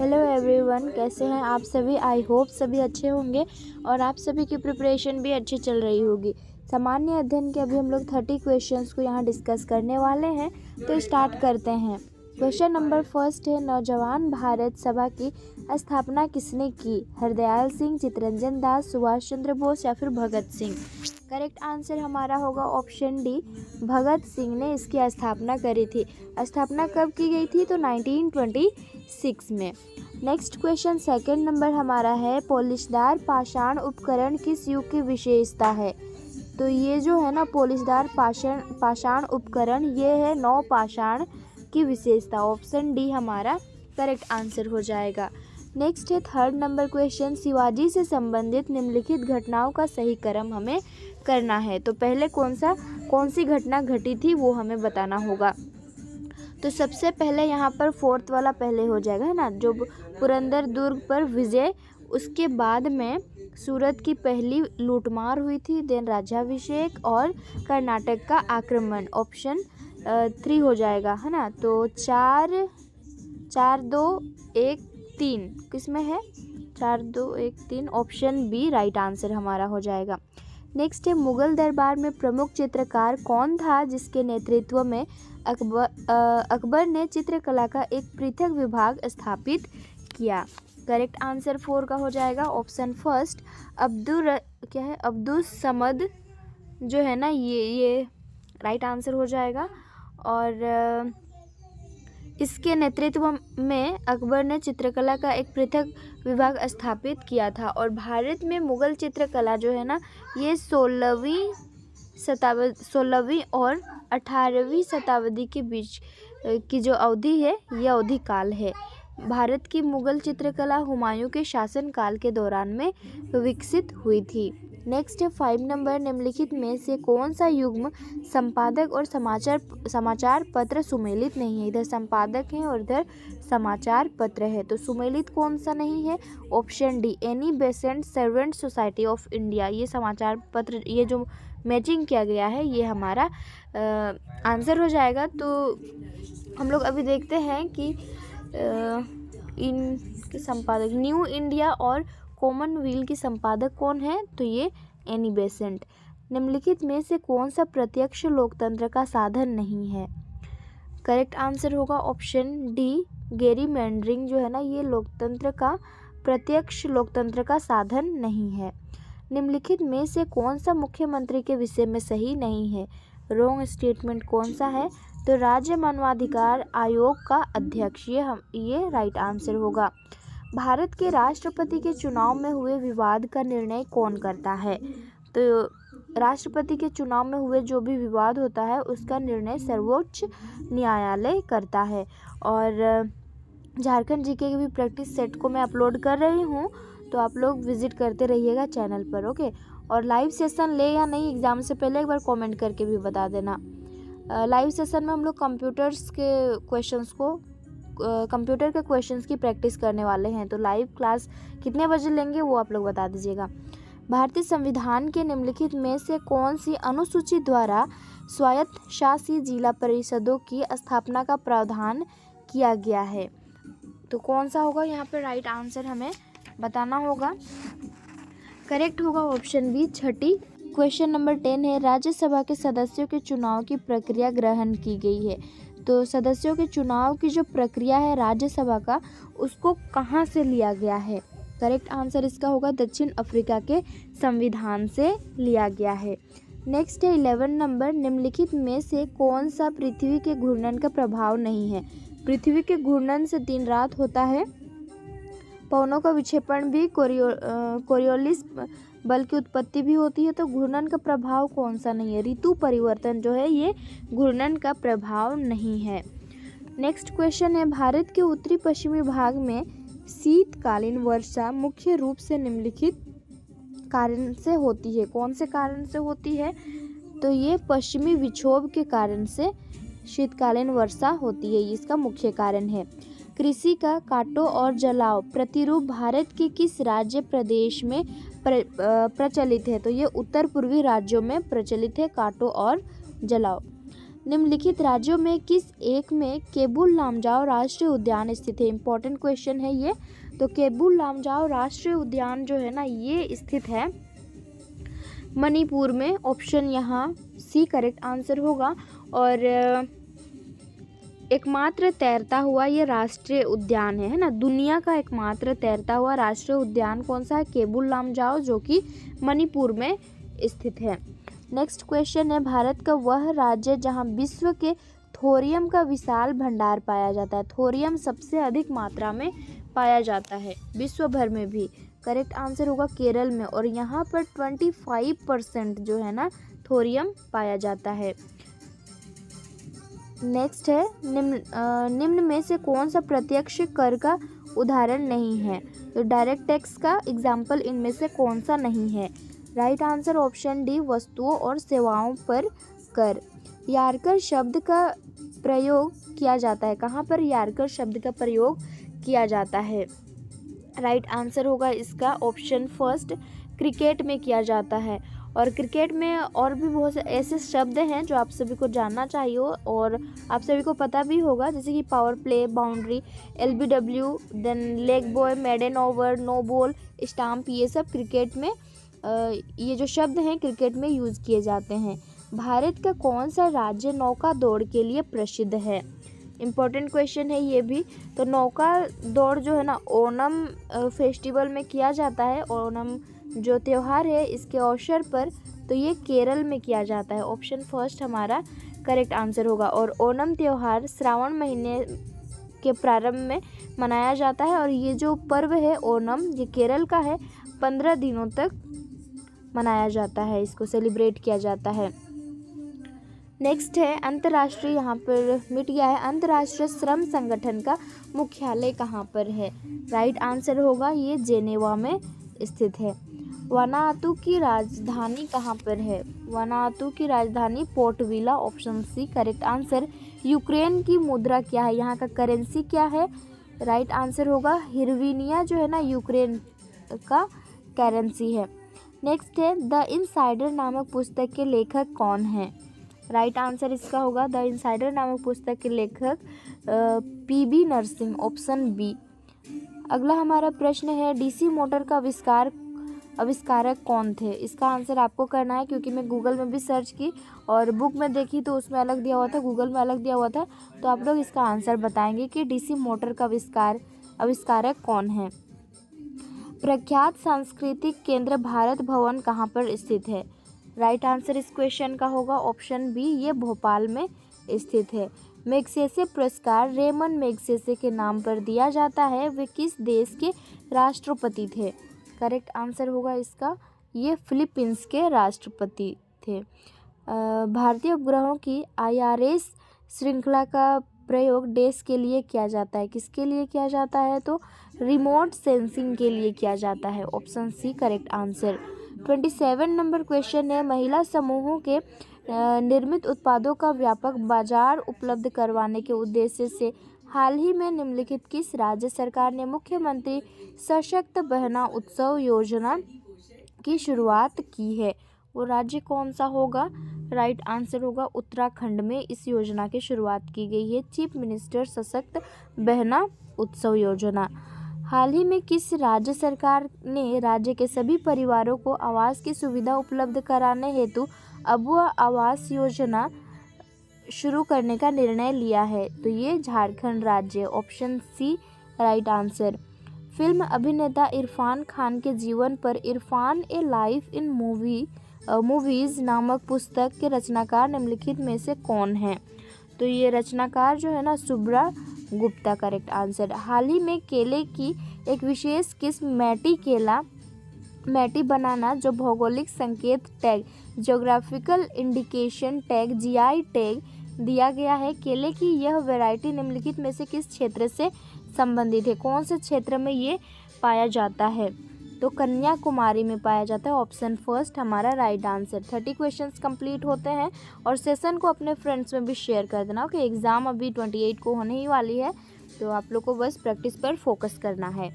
Hello everyone, कैसे हैं आप सभी। आई होप सभी अच्छे होंगे और आप सभी की प्रिपरेशन भी अच्छी चल रही होगी। सामान्य अध्ययन के अभी हम लोग 30 क्वेश्चंस को यहाँ डिस्कस करने वाले हैं, तो स्टार्ट करते हैं। क्वेश्चन नंबर फर्स्ट है, नौजवान भारत सभा की स्थापना किसने की? हरदयाल सिंह, चित्तरंजन दास, सुभाष चंद्र बोस या फिर भगत सिंह? करेक्ट आंसर हमारा होगा ऑप्शन डी, भगत सिंह ने इसकी स्थापना करी थी। स्थापना कब की गई थी? तो 1926 में। नेक्स्ट क्वेश्चन सेकंड नंबर हमारा है, पॉलिशदार पाषाण उपकरण किस युग की विशेषता है? तो ये जो है ना पॉलिशदार पाषाण उपकरण, ये है नवपाषाण की विशेषता। ऑप्शन डी हमारा करेक्ट आंसर हो जाएगा। नेक्स्ट है थर्ड नंबर क्वेश्चन, शिवाजी से संबंधित निम्नलिखित घटनाओं का सही क्रम हमें करना है। तो पहले कौन सी घटना घटी थी वो हमें बताना होगा। तो सबसे पहले यहाँ पर फोर्थ वाला पहले हो जाएगा, है ना, जो पुरंदर दुर्ग पर विजय, उसके बाद में सूरत की पहली लूटमार हुई थी, देन राज्याभिषेक और कर्नाटक का आक्रमण। ऑप्शन 3 हो जाएगा, है ना। तो 4 2 1 3 किस में है? 4 2 1 3 ऑप्शन बी राइट आंसर हमारा हो जाएगा। नेक्स्ट है, मुगल दरबार में प्रमुख चित्रकार कौन था जिसके नेतृत्व में अकबर ने चित्रकला का एक पृथक विभाग स्थापित किया? करेक्ट आंसर 4 का हो जाएगा, ऑप्शन फर्स्ट अब्दुल समद जो है ना, ये राइट आंसर हो जाएगा। और इसके नेतृत्व में अकबर ने चित्रकला का एक पृथक विभाग स्थापित किया था। और भारत में मुगल चित्रकला जो है ना, ये 16वीं और 18वीं शताब्दी के बीच की जो अवधि है, ये अवधि काल है। भारत की मुगल चित्रकला हुमायूं के शासनकाल के दौरान में विकसित हुई थी। नेक्स्ट है 5 नंबर, निम्नलिखित में से कौन सा युग्म संपादक और समाचार पत्र सुमेलित नहीं है? इधर संपादक है और इधर समाचार पत्र है, तो सुमेलित कौन सा नहीं है? Option D, Annie Besant servant society of India. ये समाचार पत्र, ये जो मैचिंग किया गया है, ये हमारा आंसर हो जाएगा। तो हम लोग अभी देखते हैं कि इनके संपादक न्यू इंडिया और कॉमनवेल्थ की संपादक कौन है? तो ये एनी बेसेंट। निम्नलिखित में से कौन सा प्रत्यक्ष लोकतंत्र का साधन नहीं है? करेक्ट आंसर होगा ऑप्शन डी, गेरीमैंडरिंग जो है ना, ये प्रत्यक्ष लोकतंत्र का साधन नहीं है। निम्नलिखित में से कौन सा मुख्यमंत्री के विषय में सही नहीं है? रॉन्ग स्टेटमेंट कौन सा है? तो राज्य मानवाधिकार आयोग का अध्यक्ष, ये राइट आंसर होगा। भारत के राष्ट्रपति के चुनाव में हुए विवाद का निर्णय कौन करता है? तो राष्ट्रपति के चुनाव में हुए जो भी विवाद होता है, उसका निर्णय सर्वोच्च न्यायालय करता है। और झारखंड जीके की भी प्रैक्टिस सेट को मैं अपलोड कर रही हूँ, तो आप लोग विजिट करते रहिएगा चैनल पर, ओके। और लाइव सेशन ले या नहीं एग्ज़ाम से पहले एक बार कमेंट करके भी बता देना। लाइव सेशन में हम लोग कंप्यूटर के क्वेश्चंस की प्रैक्टिस करने वाले हैं, तो लाइव क्लास कितने बजे लेंगे वो आप लोग बता दीजिएगा। भारतीय संविधान के निम्नलिखित में से कौन सी अनुसूची द्वारा स्वायत्त शासी जिला परिषदों की स्थापना का प्रावधान किया गया है? तो कौन सा होगा यहाँ पे राइट आंसर हमें बताना होगा। करेक्ट होगा ऑप्शन बी, छठी। क्वेश्चन नंबर 10 है, राज्यसभा के सदस्यों के चुनाव की प्रक्रिया ग्रहण की गई है। तो सदस्यों के चुनाव की जो प्रक्रिया है राज्यसभा का, उसको कहाँ से लिया गया है? करेक्ट आंसर इसका होगा दक्षिण अफ्रीका के संविधान से लिया गया है। नेक्स्ट है 11 नंबर, निम्नलिखित में से कौन सा पृथ्वी के घूर्णन का प्रभाव नहीं है? पृथ्वी के घूर्णन से दिन रात होता है, पवनों का विक्षेपण भी, कोरियोलिस बल की उत्पत्ति भी होती है, तो घूर्णन का प्रभाव कौन सा नहीं है? ऋतु परिवर्तन जो है, ये घूर्णन का प्रभाव नहीं है। नेक्स्ट क्वेश्चन है, भारत के उत्तरी पश्चिमी भाग में शीतकालीन वर्षा मुख्य रूप से निम्नलिखित कारण से होती है। कौन से कारण से होती है? तो ये पश्चिमी विक्षोभ के कारण से शीतकालीन वर्षा होती है, इसका मुख्य कारण है। कृषि का काटो और जलाओ प्रतिरूप भारत के किस राज्य प्रदेश में प्रचलित है? तो ये उत्तर पूर्वी राज्यों में प्रचलित है, काटो और जलाओ। निम्नलिखित राज्यों में किस एक में केबुल लामजाओ राष्ट्रीय उद्यान स्थित है? इंपॉर्टेंट क्वेश्चन है ये। तो केबुल लामजाओ राष्ट्रीय उद्यान जो है ना, ये स्थित है मणिपुर में। ऑप्शन यहाँ सी करेक्ट आंसर होगा। और एकमात्र तैरता हुआ ये राष्ट्रीय उद्यान है ना, दुनिया का एकमात्र तैरता हुआ राष्ट्रीय उद्यान कौन सा है? केबुल लामजाओ, जो कि मणिपुर में स्थित है। नेक्स्ट क्वेश्चन है, भारत का वह राज्य जहां विश्व के थोरियम का विशाल भंडार पाया जाता है। थोरियम सबसे अधिक मात्रा में पाया जाता है विश्व भर में भी। करेक्ट आंसर होगा केरल में, और यहाँ पर 25% जो है ना थोरियम पाया जाता है। नेक्स्ट है, निम्न में से कौन सा प्रत्यक्ष कर का उदाहरण नहीं है? तो डायरेक्ट टैक्स का एग्जाम्पल इनमें से कौन सा नहीं है? राइट आंसर ऑप्शन डी, वस्तुओं और सेवाओं पर कर। यारकर शब्द का प्रयोग किया जाता है कहाँ पर? यारकर शब्द का प्रयोग किया जाता है। राइट आंसर होगा इसका ऑप्शन फर्स्ट, क्रिकेट में किया जाता है। और क्रिकेट में और भी बहुत से ऐसे शब्द हैं जो आप सभी को जानना चाहिए और आप सभी को पता भी होगा, जैसे कि power play, boundary, LBW, then leg bye, maiden over, no ball, stump, ये सब क्रिकेट में ये जो शब्द हैं क्रिकेट में यूज़ किए जाते हैं। भारत का कौन सा राज्य नौका दौड़ के लिए प्रसिद्ध है? इम्पोर्टेंट क्वेश्चन है ये भी। तो नौका दौड़ जो है ना ओणम फेस्टिवल में किया जाता है। ओणम जो त्यौहार है इसके अवसर पर, तो ये केरल में किया जाता है। ऑप्शन फर्स्ट हमारा करेक्ट आंसर होगा। और ओणम त्यौहार श्रावण महीने के प्रारंभ में मनाया जाता है। और ये जो पर्व है ओणम, ये केरल का है, 15 दिनों तक मनाया जाता है, इसको सेलिब्रेट किया जाता है। नेक्स्ट है अंतर्राष्ट्रीय, यहाँ पर मिट गया है, अंतर्राष्ट्रीय श्रम संगठन का मुख्यालय कहाँ पर है? राइट आंसर होगा ये जेनेवा में स्थित है। वानातु की राजधानी कहाँ पर है? वानातु की राजधानी Port Vila, option C correct answer. Ukraine की मुद्रा क्या है? यहाँ का करेंसी क्या है? राइट आंसर होगा हिरविनिया, जो है ना यूक्रेन का करेंसी है। नेक्स्ट है, द इनसाइडर नामक पुस्तक के लेखक कौन हैं? राइट आंसर इसका होगा द इनसाइडर नामक पुस्तक के लेखक PB नरसिंह, ऑप्शन बी। अगला हमारा प्रश्न है, DC मोटर का आविष्कारक कौन थे? इसका आंसर आपको करना है, क्योंकि मैं गूगल में भी सर्च की और बुक में देखी तो उसमें अलग दिया हुआ था, गूगल में अलग दिया हुआ था। तो आप लोग इसका आंसर बताएंगे कि DC मोटर का आविष्कारक कौन है। प्रख्यात सांस्कृतिक केंद्र भारत भवन कहाँ पर स्थित है? राइट आंसर इस क्वेश्चन का होगा ऑप्शन बी, ये भोपाल में स्थित है। मैग्सेसे पुरस्कार रेमन मैग्सेसे के नाम पर दिया जाता है, वे किस देश के राष्ट्रपति थे? करेक्ट आंसर होगा इसका, ये फिलीपींस के राष्ट्रपति थे। भारतीय उपग्रहों की IRS श्रृंखला का प्रयोग देश के लिए किया जाता है, किसके लिए किया जाता है? तो रिमोट सेंसिंग के लिए किया जाता है, option C correct answer. 27 number question है, महिला समूहों के निर्मित उत्पादों का व्यापक बाजार उपलब्ध करवाने के उद्देश्य से हाल ही में निम्नलिखित किस राज्य सरकार ने मुख्यमंत्री सशक्त बहना उत्सव योजना की शुरुआत की है? वो राज्य कौन सा होगा? राइट आंसर होगा उत्तराखंड में इस योजना की शुरुआत की गई है, चीफ मिनिस्टर सशक्त बहना उत्सव योजना। हाल ही में किस राज्य सरकार ने राज्य के सभी परिवारों को आवास की सुविधा उपलब्ध कराने हेतु अबुआ आवास योजना शुरू करने का निर्णय लिया है? तो ये झारखंड राज्य, option C right answer. Film अभिनेता इरफान खान के जीवन पर Irfan a life in movies नामक पुस्तक के रचनाकार निम्नलिखित में से कौन है? तो ये रचनाकार जो है ना शुभ्रा गुप्ता, करेक्ट आंसर। हाल ही में केले की एक विशेष किस्म मैटी बनाना जो भौगोलिक संकेत tag geographical indication tag GI tag दिया गया है, केले की यह वैरायटी निम्नलिखित में से किस क्षेत्र से संबंधित है? कौन से क्षेत्र में ये पाया जाता है? तो कन्याकुमारी में पाया जाता है, ऑप्शन फर्स्ट हमारा राइट आंसर। 30 क्वेश्चंस कंप्लीट होते हैं और सेशन को अपने फ्रेंड्स में भी शेयर कर देना। ओके, एग्ज़ाम अभी 28 को होने ही वाली है, तो आप लोग को बस प्रैक्टिस पर फोकस करना है।